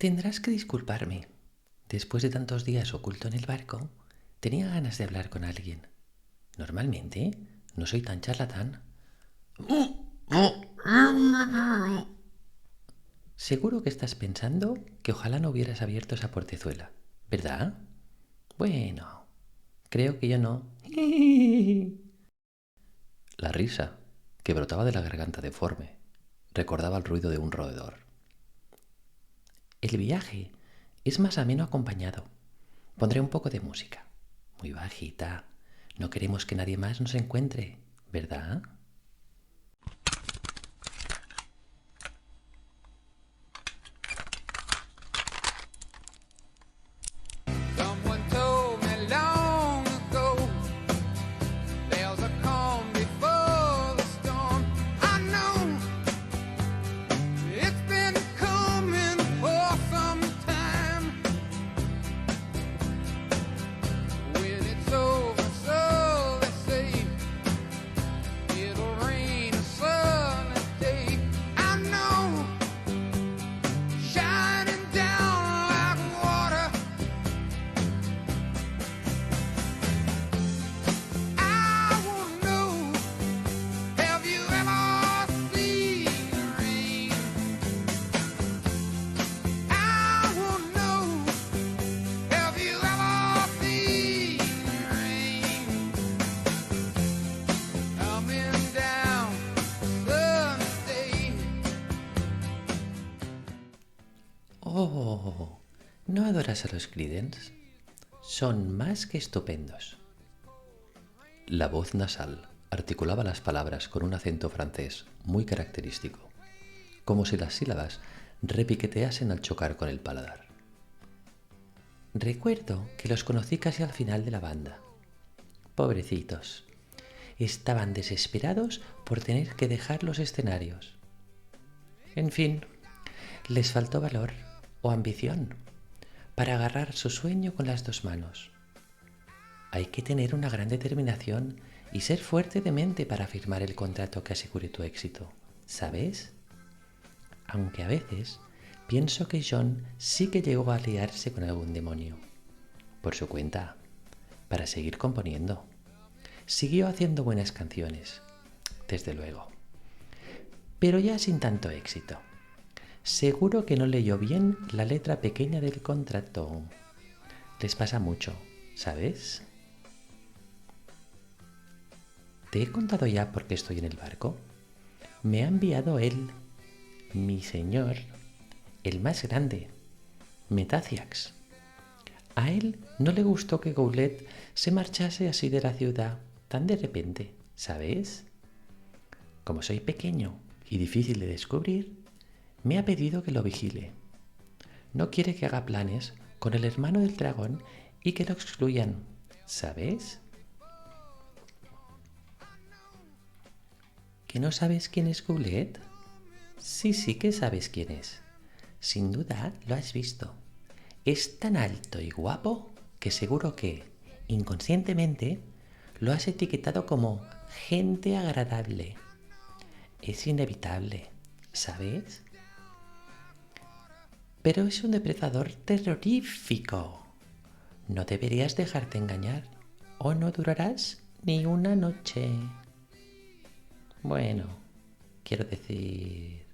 Tendrás que disculparme. Después de tantos días oculto en el barco, tenía ganas de hablar con alguien. Normalmente no soy tan charlatán. Seguro que estás pensando que ojalá no hubieras abierto esa portezuela, ¿verdad? Bueno, creo que yo no. La risa, que brotaba de la garganta deforme, recordaba el ruido de un roedor. El viaje es más ameno acompañado. Pondré un poco de música. Muy bajita. No queremos que nadie más nos encuentre, ¿verdad? Someone told me long ago there's a calm before the storm. I know it's been coming for some time. When it's over, so they say it'll rain a sunny day. I know, shining down like water. I wanna know, have you ever seen rain? I wanna know, have you ever seen rain? Coming down Sunday. Oh, ¿no adoras a los Creedence? Son más que estupendos. La voz nasal articulaba las palabras con un acento francés muy característico, como si las sílabas repiqueteasen al chocar con el paladar. Recuerdo que los conocí casi al final de la banda. Pobrecitos. Estaban desesperados por tener que dejar los escenarios. En fin, les faltó valor o ambición para agarrar su sueño con las dos manos. Hay que tener una gran determinación y ser fuerte de mente para firmar el contrato que asegure tu éxito, ¿sabes? Aunque a veces pienso que John sí que llegó a liarse con algún demonio. Por su cuenta, para seguir componiendo. Siguió haciendo buenas canciones, desde luego. Pero ya sin tanto éxito. Seguro que no leyó bien la letra pequeña del contrato. Les pasa mucho, ¿sabes? ¿Te he contado ya por qué estoy en el barco? Me ha enviado él, mi señor, el más grande, Metaciax. A él no le gustó que Goulet se marchase así de la ciudad tan de repente, ¿sabes? Como soy pequeño y difícil de descubrir, me ha pedido que lo vigile. No quiere que haga planes con el hermano del dragón y que lo excluyan, ¿sabes? ¿Que no sabes quién es Goulet? Sí que sabes quién es. Sin duda lo has visto. Es tan alto y guapo que seguro que, inconscientemente, lo has etiquetado como gente agradable. Es inevitable, ¿sabes? Pero es un depredador terrorífico. No deberías dejarte engañar o no durarás ni una noche. Bueno, quiero decir...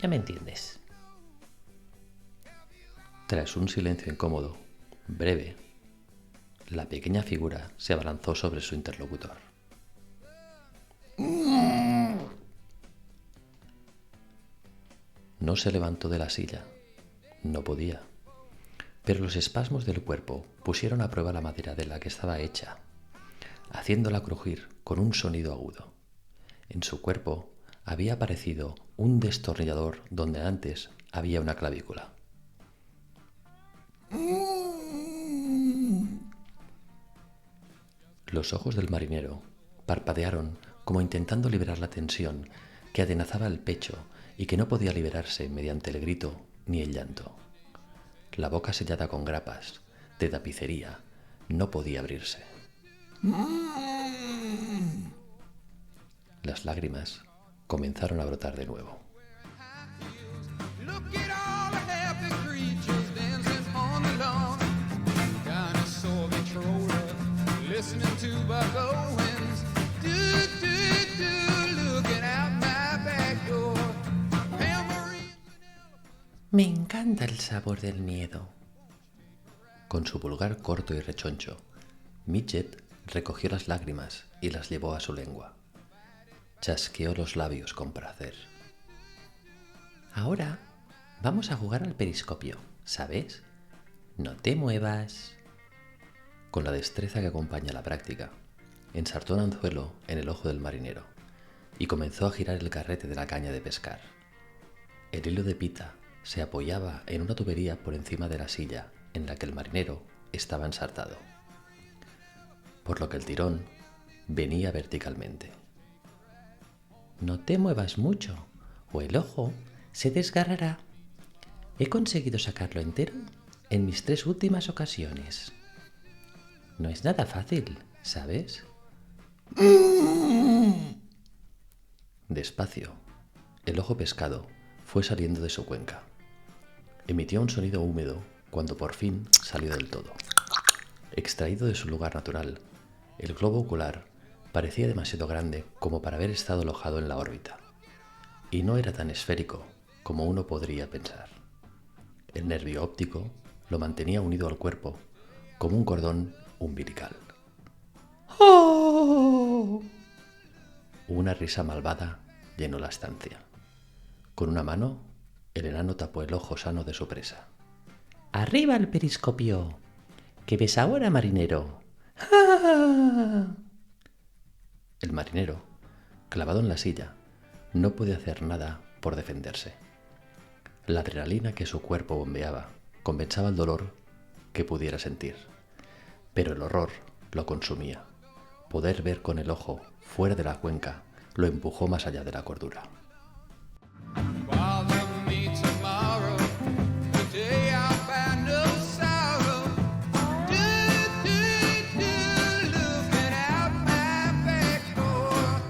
ya me entiendes. Tras un silencio incómodo, breve, la pequeña figura se abalanzó sobre su interlocutor. No se levantó de la silla. No podía. Pero los espasmos del cuerpo pusieron a prueba la madera de la que estaba hecha, haciéndola crujir con un sonido agudo. En su cuerpo había aparecido un destornillador donde antes había una clavícula. Los ojos del marinero parpadearon como intentando liberar la tensión que atenazaba el pecho y que no podía liberarse mediante el grito ni el llanto. La boca sellada con grapas de tapicería no podía abrirse. Las lágrimas comenzaron a brotar de nuevo. Look at all the happy grief Me encanta el sabor del miedo. Con su pulgar corto y rechoncho, Midget recogió las lágrimas y las llevó a su lengua. Chasqueó los labios con placer. Ahora vamos a jugar al periscopio, ¿sabes? No te muevas. Con la destreza que acompaña la práctica, ensartó un anzuelo en el ojo del marinero y comenzó a girar el carrete de la caña de pescar. El hilo de pita se apoyaba en una tubería por encima de la silla en la que el marinero estaba ensartado, por lo que el tirón venía verticalmente. No te muevas mucho, o el ojo se desgarrará. He conseguido sacarlo entero en mis 3 últimas ocasiones. No es nada fácil, ¿sabes? Despacio, el ojo pescado fue saliendo de su cuenca. Emitió un sonido húmedo cuando por fin salió del todo. Extraído de su lugar natural, el globo ocular parecía demasiado grande como para haber estado alojado en la órbita, y no era tan esférico como uno podría pensar. El nervio óptico lo mantenía unido al cuerpo como un cordón umbilical. ¡Oh! Una risa malvada llenó la estancia. Con una mano, el enano tapó el ojo sano de su presa. ¡Arriba el periscopio! ¿Qué ves ahora, marinero? ¡Ah! El marinero, clavado en la silla, no puede hacer nada por defenderse. La adrenalina que su cuerpo bombeaba compensaba el dolor que pudiera sentir, pero el horror lo consumía. Poder ver con el ojo fuera de la cuenca lo empujó más allá de la cordura. Bother me tomorrow, the day I find no sorrow. Looking out my back door.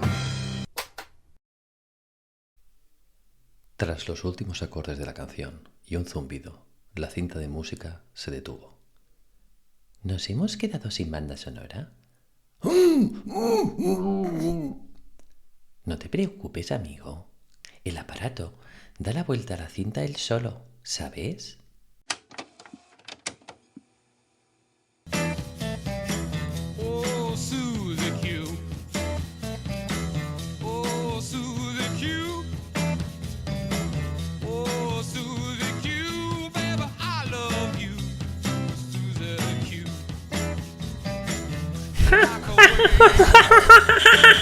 Tras los últimos acordes de la canción y un zumbido, la cinta de música se detuvo. ¿Nos hemos quedado sin banda sonora? No te preocupes, amigo. El aparato da la vuelta a la cinta él solo, ¿sabes? Oh, Susie Q. Oh, Susie Q. Oh, Susie Q. Baby, I love you. Susie Q. Like a wave.